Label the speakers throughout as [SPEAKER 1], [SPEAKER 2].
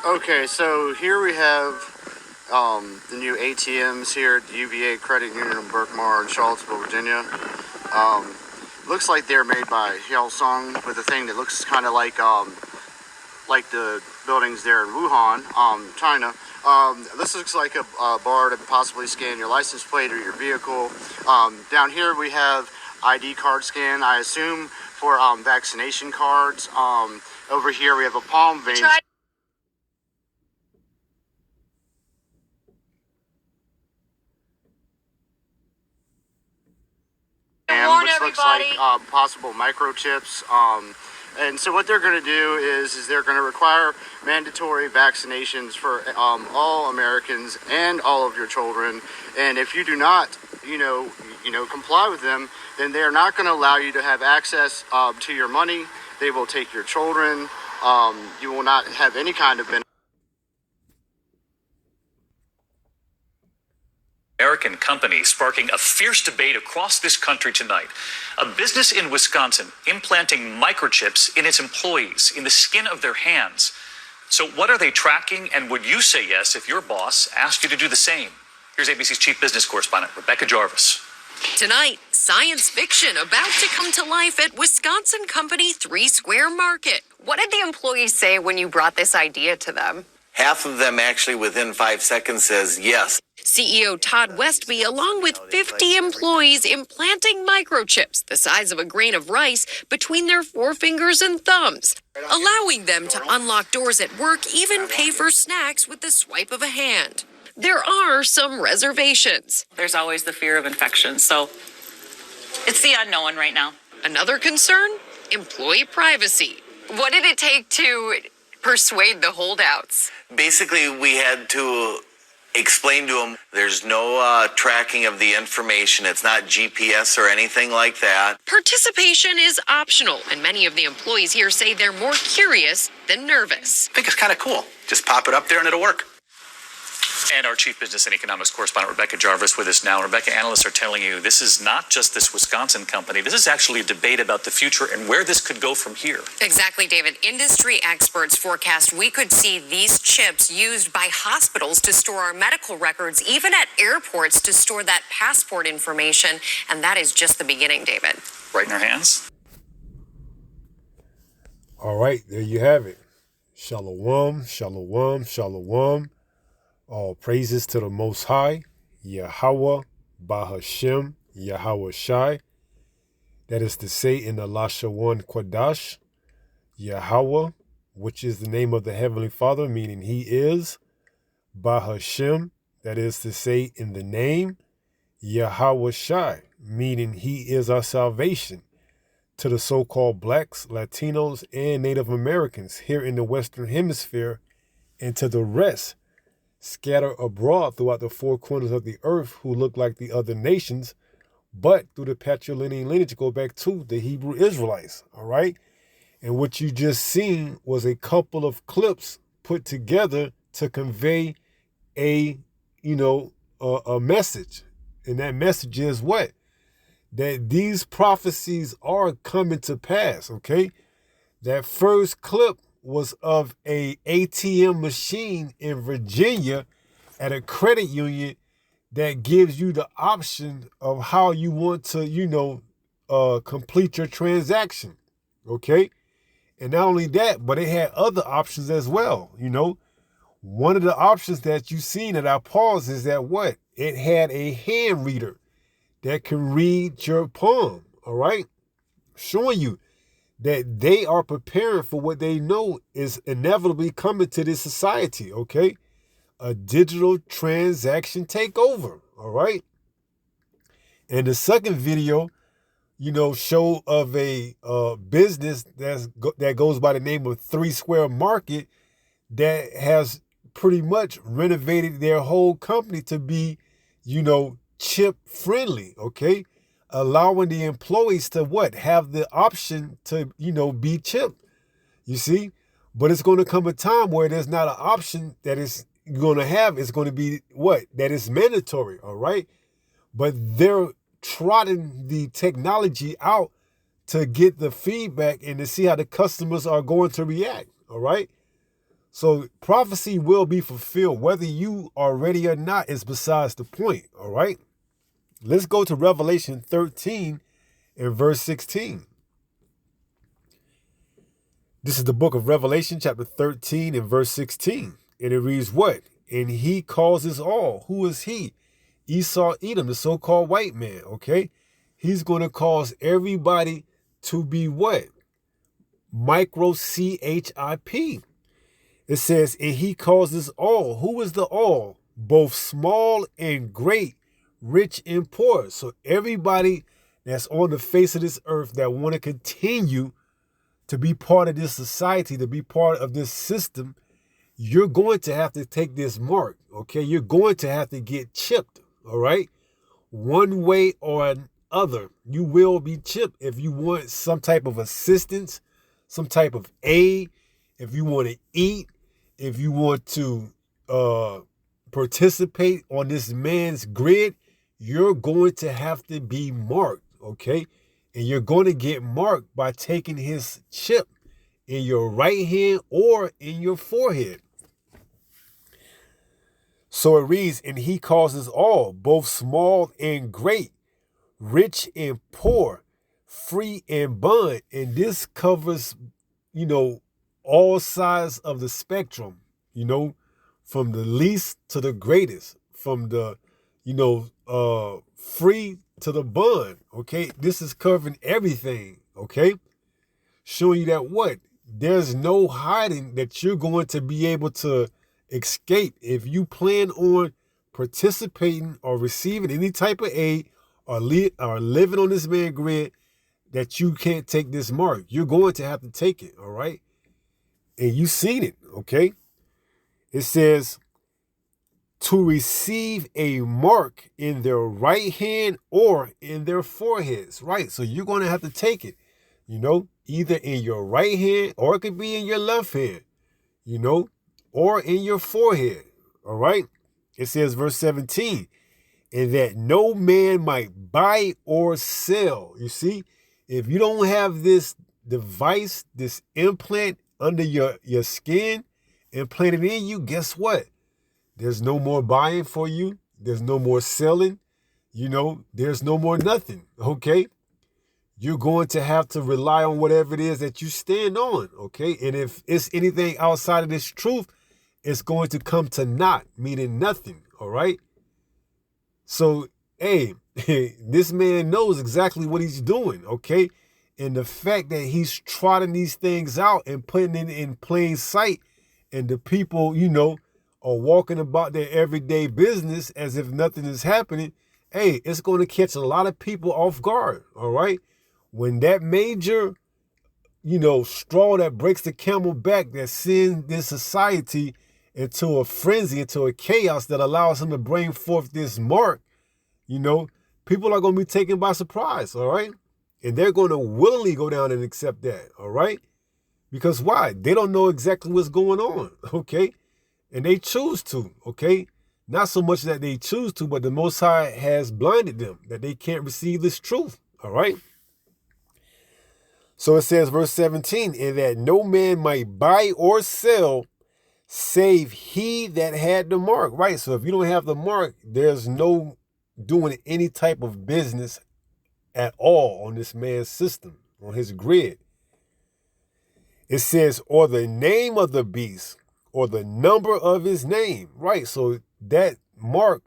[SPEAKER 1] Okay, so here we have the new ATMs here at the UVA Credit Union in Berkmar in Charlottesville, Virginia. Looks like they're made by Hyosung with a thing that looks kind of like the buildings there in Wuhan, China. This looks like a bar to possibly scan your license plate or your vehicle. Down here we have ID card scan, I assume for vaccination cards. Over here we have a palm vein. Which looks like possible microchips. And so what they're going to do is they're going to require mandatory vaccinations for all Americans and all of your children. And if you do not, comply with them, then they are not going to allow you to have access to your money. They will take your children. You will not have any kind of benefit.
[SPEAKER 2] American company sparking a fierce debate across this country tonight. A business in Wisconsin implanting microchips in its employees, in the skin of their hands. So what are they tracking, and would you say yes if your boss asked you to do the same? Here's ABC's chief business correspondent, Rebecca Jarvis.
[SPEAKER 3] Tonight, science fiction about to come to life at Wisconsin company 3 Square Market. What did the employees say when you brought this idea to them?
[SPEAKER 4] Half of them actually within 5 seconds says yes.
[SPEAKER 3] CEO Todd Westby, along with 50 employees, implanting microchips the size of a grain of rice between their forefingers and thumbs, allowing them to unlock doors at work, even pay for snacks with the swipe of a hand. There are some reservations.
[SPEAKER 5] There's always the fear of infection, so it's the unknown right now.
[SPEAKER 3] Another concern? Employee privacy. What did it take to persuade the holdouts?
[SPEAKER 4] Basically, we had to explain to them there's no tracking of the information. It's not GPS or anything like that.
[SPEAKER 3] Participation is optional, and many of the employees here say they're more curious than nervous.
[SPEAKER 6] I think it's kind of cool. Just pop it up there and it'll work.
[SPEAKER 2] And our chief business and economics correspondent, Rebecca Jarvis, with us now. Rebecca, analysts are telling you this is not just this Wisconsin company. This is actually a debate about the future and where this could go from here.
[SPEAKER 3] Exactly, David. Industry experts forecast we could see these chips used by hospitals to store our medical records, even at airports to store that passport information. And that is just the beginning, David.
[SPEAKER 2] Right in our hands.
[SPEAKER 7] All right, there you have it. Shalom, shalom, shalom. All praises to the Most High, Yahweh, Bahashem, Yahweh Shai. That is to say in the Lashawan Quadash, Yahweh, which is the name of the Heavenly Father, meaning He is. Bahashem, that is to say in the name, Yahweh Shai, meaning He is our salvation. To the so-called blacks, Latinos, and Native Americans here in the Western Hemisphere, and to the rest scattered abroad throughout the 4 corners of the earth who look like the other nations, but through the patrilineal lineage go back to the Hebrew Israelites, all right? And what you just seen was a couple of clips put together to convey a message. And that message is what? That these prophecies are coming to pass, okay? That first clip was of a ATM machine in Virginia at a credit union that gives you the option of how you want to, complete your transaction, okay? And not only that, but it had other options as well, One of the options that you seen that I paused is that what? It had a hand reader that can read your palm, all right? Showing you that they are preparing for what they know is inevitably coming to this society, okay? A digital transaction takeover, all right? And the second video, show of a business that goes by the name of 3 Square Market that has pretty much renovated their whole company to be, chip friendly, okay? Allowing the employees to what? Have the option to, be chipped, you see? But it's going to come a time where there's not an option that is going to have. It's going to be what? That is mandatory, all right? But they're trotting the technology out to get the feedback and to see how the customers are going to react, all right? So prophecy will be fulfilled. Whether you are ready or not is besides the point, all right? Let's go to Revelation 13 and verse 16. This is the book of Revelation, chapter 13 and verse 16. And it reads what? And he causes all. Who is he? Esau, Edom, the so-called white man, okay? He's going to cause everybody to be what? Micro-CHIP. It says, and he causes all. Who is the all? Both small and great, rich and poor. So everybody that's on the face of this earth that want to continue to be part of this society, to be part of this system, you're going to have to take this mark, okay? You're going to have to get chipped, all right? One way or another, you will be chipped if you want some type of assistance, some type of aid, if you want to eat, if you want to participate on this man's grid, you're going to have to be marked, okay? And you're going to get marked by taking his chip in your right hand or in your forehead. So it reads, and he causes all, both small and great, rich and poor, free and bond. And this covers, all sides of the spectrum, from the least to the greatest, from the, free to the bond, okay? This is covering everything, okay? Showing you that what? There's no hiding that you're going to be able to escape if you plan on participating or receiving any type of aid or living on this man grid, that you can't take this mark. You're going to have to take it, all right? And you've seen it, okay? It says, to receive a mark in their right hand or in their foreheads, right? So you're going to have to take it, either in your right hand or it could be in your left hand, or in your forehead, all right? It says, verse 17, and that no man might buy or sell. You see, if you don't have this device, this implant under your skin, implanted in you, guess what? There's no more buying for you. There's no more selling. There's no more nothing, okay? You're going to have to rely on whatever it is that you stand on, okay? And if it's anything outside of this truth, it's going to come to naught, meaning nothing, all right? So, hey, this man knows exactly what he's doing, okay? And the fact that he's trotting these things out and putting it in plain sight, and the people, are walking about their everyday business as if nothing is happening, hey, it's going to catch a lot of people off guard, all right? When that major, straw that breaks the camel back, that sends this society into a frenzy, into a chaos that allows him to bring forth this mark, people are going to be taken by surprise, all right? And they're going to willingly go down and accept that, all right? Because why? They don't know exactly what's going on, okay? And they choose to, okay? Not so much that they choose to, but the Most High has blinded them, that they can't receive this truth, all right? So it says, verse 17, and that no man might buy or sell save he that had the mark, right? So if you don't have the mark, there's no doing any type of business at all on this man's system, on his grid. It says, or the name of the beast, or the number of his name, right? So that mark,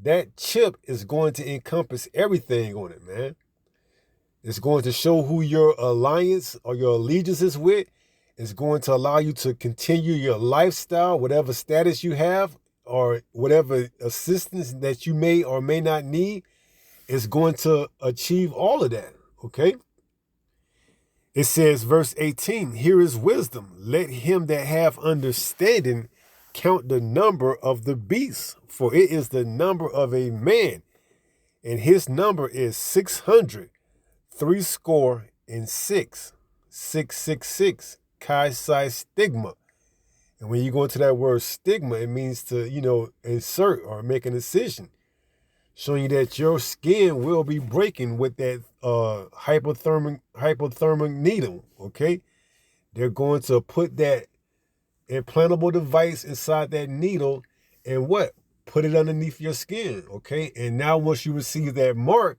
[SPEAKER 7] that chip is going to encompass everything on it, man. It's going to show who your alliance or your allegiance is with. It's going to allow you to continue your lifestyle, whatever status you have, or whatever assistance that you may or may not need. It's going to achieve all of that, okay? It says, verse 18, here is wisdom. Let him that have understanding count the number of the beast, for it is the number of a man, and his number is 600, 666, 666, Chi Psi Stigma. And when you go into that word stigma, it means to, insert or make an incision, showing you that your skin will be breaking with that hypothermic needle, okay? They're going to put that implantable device inside that needle and what? Put it underneath your skin, okay? And now once you receive that mark,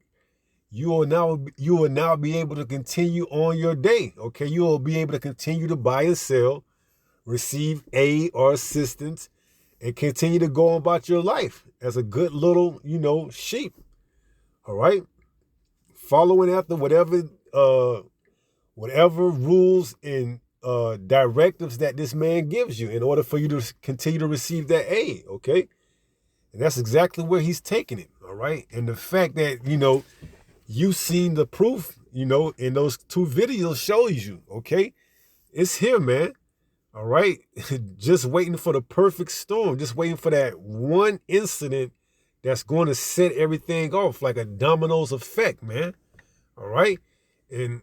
[SPEAKER 7] you will now be able to continue on your day, okay? You will be able to continue to buy and sell, receive aid or assistance, and continue to go about your life as a good little, sheep, all right? Following after whatever rules and directives that this man gives you in order for you to continue to receive that aid, okay? And that's exactly where he's taking it, all right? And the fact that, you've seen the proof, in those 2 videos shows you, okay? It's here, man, all right? Just waiting for the perfect storm, just waiting for that one incident that's going to set everything off like a dominoes effect, man, all right? And,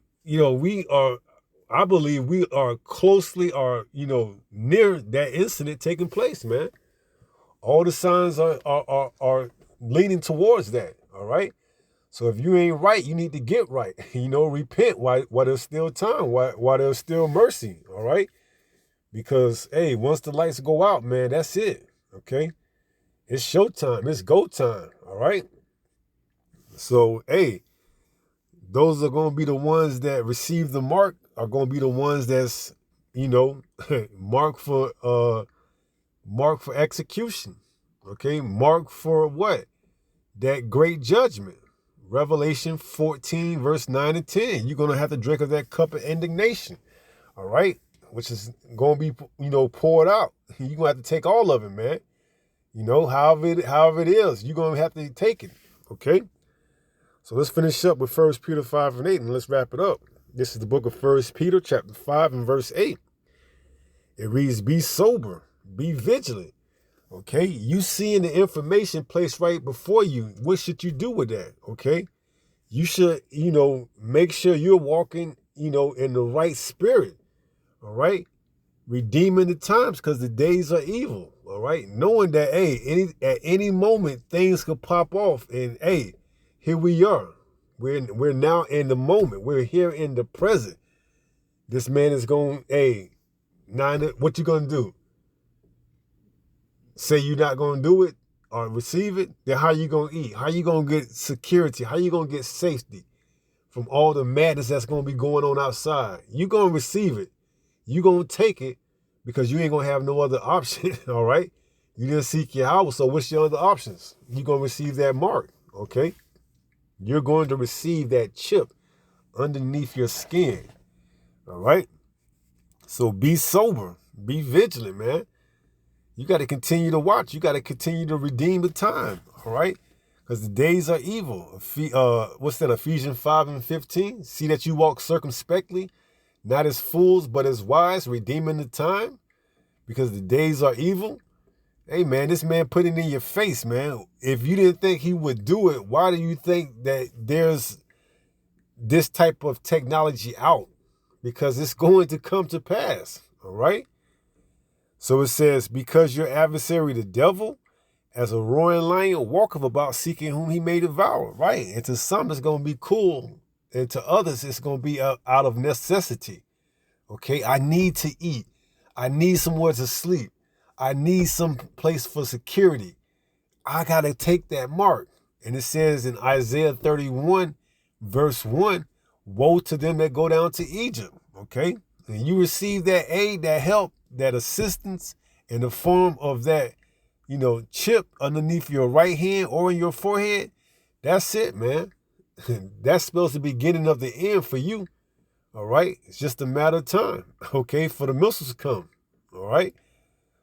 [SPEAKER 7] I believe we are closely near that incident taking place, man. All the signs are leaning towards that, all right? So if you ain't right, you need to get right. Repent while there's still time, while there's still mercy, all right? Because, hey, once the lights go out, man, that's it, okay? It's showtime. It's go time, all right? So, hey, those are going to be the ones that receive the mark, are going to be the ones that's, marked for execution, okay? Marked for what? That great judgment. Revelation 14, verse 9 and 10. You're going to have to drink of that cup of indignation, all right? Which is going to be, poured out. You're going to have to take all of it, man. However it is, you're going to have to take it, okay? So let's finish up with 1 Peter 5 and 8, and let's wrap it up. This is the book of 1 Peter, chapter 5 and verse 8. It reads, be sober, be vigilant. Okay, you seeing the information placed right before you. What should you do with that? Okay, you should, make sure you're walking, in the right spirit. All right, redeeming the times because the days are evil. All right, knowing that, hey, at any moment things could pop off, and hey, here we are. We're now in the moment. We're here in the present. This man is going, hey, what you gonna do? Say you're not going to do it or receive it, then how you going to eat? How you going to get security? How you going to get safety from all the madness that's going to be going on outside? You going to receive it. You going to take it because you ain't going to have no other option, all right? You didn't seek your house, so what's your other options? You're going to receive that mark, okay? You're going to receive that chip underneath your skin, all right? So be sober. Be vigilant, man. You got to continue to watch. You got to continue to redeem the time, all right? Because the days are evil. What's that, Ephesians 5 and 15? See that you walk circumspectly, not as fools, but as wise, redeeming the time, because the days are evil. Hey, man, this man put it in your face, man. If you didn't think he would do it, why do you think that there's this type of technology out? Because it's going to come to pass, all right? So it says, because your adversary, the devil, as a roaring lion, walketh about seeking whom he may devour, right? And to some, it's going to be cool. And to others, it's going to be out of necessity. Okay, I need to eat. I need somewhere to sleep. I need some place for security. I got to take that mark. And it says in Isaiah 31, verse 1, woe to them that go down to Egypt. Okay, and you receive that aid, that help, that assistance in the form of that, chip underneath your right hand or in your forehead. That's it, man. That spells the beginning of the end for you. All right. It's just a matter of time. Okay. For the missiles to come. All right.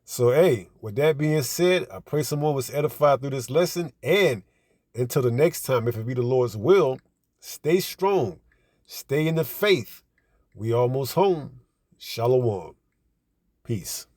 [SPEAKER 7] So, hey, with that being said, I pray someone was edified through this lesson. And until the next time, if it be the Lord's will, stay strong. Stay in the faith. We almost home. Shalom. Peace.